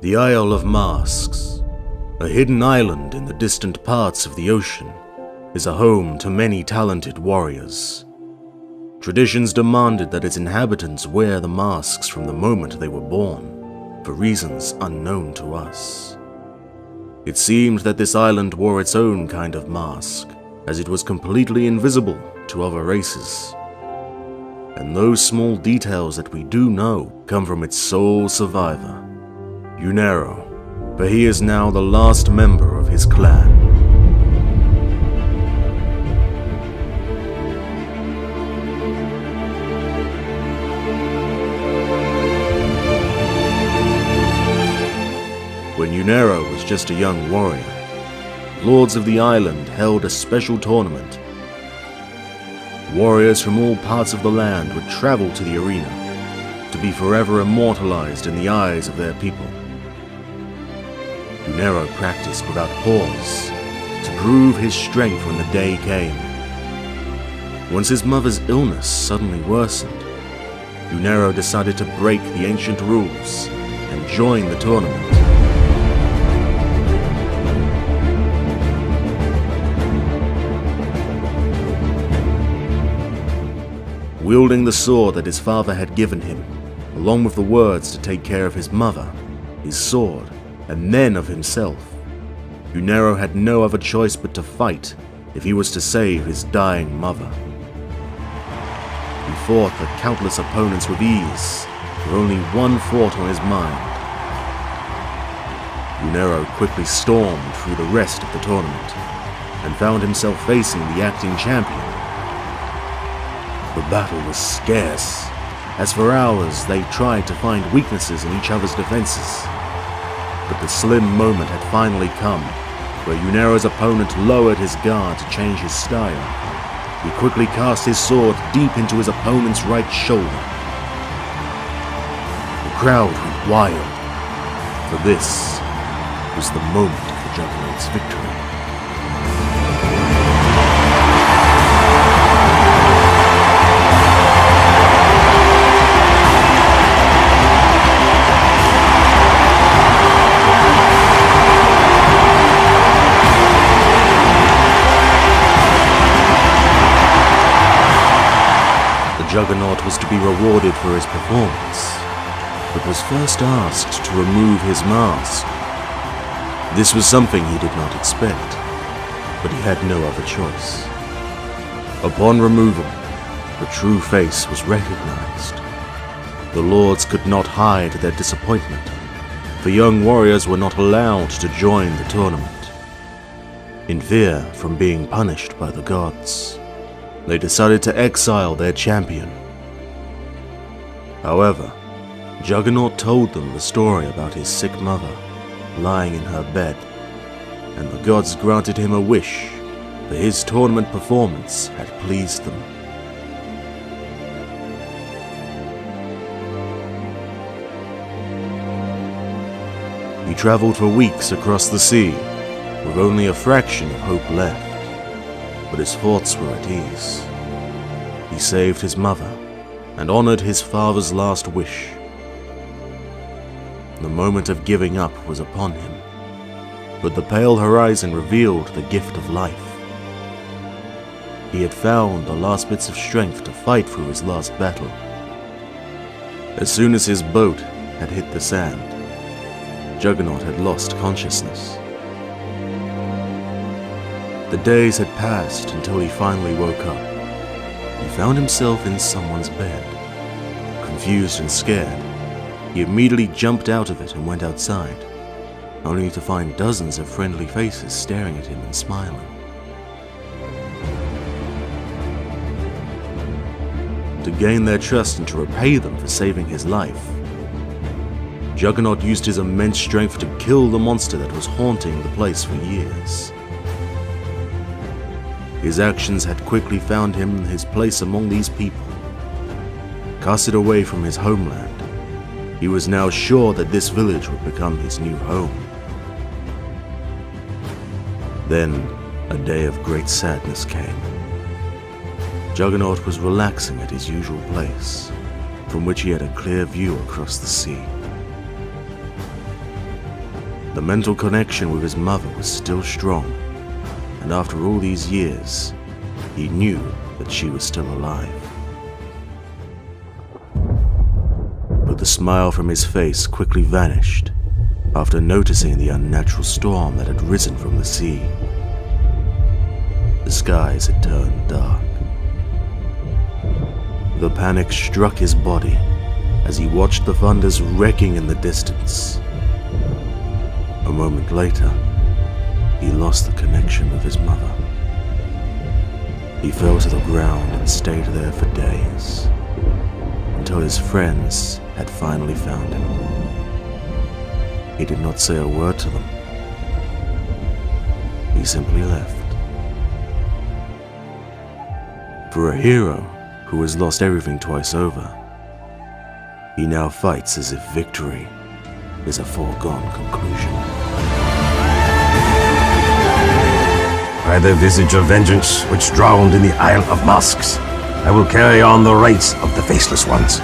The Isle of Masks, a hidden island in the distant parts of the ocean, is a home to many talented warriors. Traditions demanded that its inhabitants wear the masks from the moment they were born, for reasons unknown to us. It seemed that this island wore its own kind of mask, as it was completely invisible to other races. And those small details that we do know come from its sole survivor, Yunero, for he is now the last member of his clan. When Yunero was just a young warrior, lords of the island held a special tournament. Warriors from all parts of the land would travel to the arena to be forever immortalized in the eyes of their people. Yunero practiced without pause to prove his strength when the day came. Once his mother's illness suddenly worsened, Yunero decided to break the ancient rules and join the tournament. Wielding the sword that his father had given him, along with the words to take care of his mother, his sword, and then of himself, Yunero had no other choice but to fight if he was to save his dying mother. He fought the countless opponents with ease, with only one thought on his mind. Yunero quickly stormed through the rest of the tournament, and found himself facing the acting champion. The battle was scarce, as for hours they tried to find weaknesses in each other's defenses. But the slim moment had finally come, where Yunero's opponent lowered his guard to change his style. He quickly cast his sword deep into his opponent's right shoulder. The crowd went wild, for this was the moment of the Juggernaut's victory. Juggernaut was to be rewarded for his performance, but was first asked to remove his mask. This was something he did not expect, but he had no other choice. Upon removal, the true face was recognized. The lords could not hide their disappointment, for young warriors were not allowed to join the tournament. In fear from being punished by the gods, they decided to exile their champion. However, Juggernaut told them the story about his sick mother lying in her bed, and the gods granted him a wish, for his tournament performance had pleased them. He traveled for weeks across the sea, with only a fraction of hope left. But his thoughts were at ease. He saved his mother and honored his father's last wish. The moment of giving up was upon him, but the pale horizon revealed the gift of life. He had found the last bits of strength to fight through his last battle. As soon as his boat had hit the sand, Juggernaut had lost consciousness. The days had passed until he finally woke up. He found himself in someone's bed. Confused and scared, he immediately jumped out of it and went outside, only to find dozens of friendly faces staring at him and smiling. To gain their trust and to repay them for saving his life, Juggernaut used his immense strength to kill the monster that was haunting the place for years. His actions had quickly found him his place among these people. Casted away from his homeland, he was now sure that this village would become his new home. Then, a day of great sadness came. Juggernaut was relaxing at his usual place, from which he had a clear view across the sea. The mental connection with his mother was still strong, and after all these years, he knew that she was still alive. But the smile from his face quickly vanished after noticing the unnatural storm that had risen from the sea. The skies had turned dark. The panic struck his body as he watched the thunders wrecking in the distance. A moment later, he lost the connection with his mother. He fell to the ground and stayed there for days, until his friends had finally found him. He did not say a word to them. He simply left. For a hero who has lost everything twice over, he now fights as if victory is a foregone conclusion. By the visage of vengeance which drowned in the Isle of Masks, I will carry on the rites of the Faceless Ones.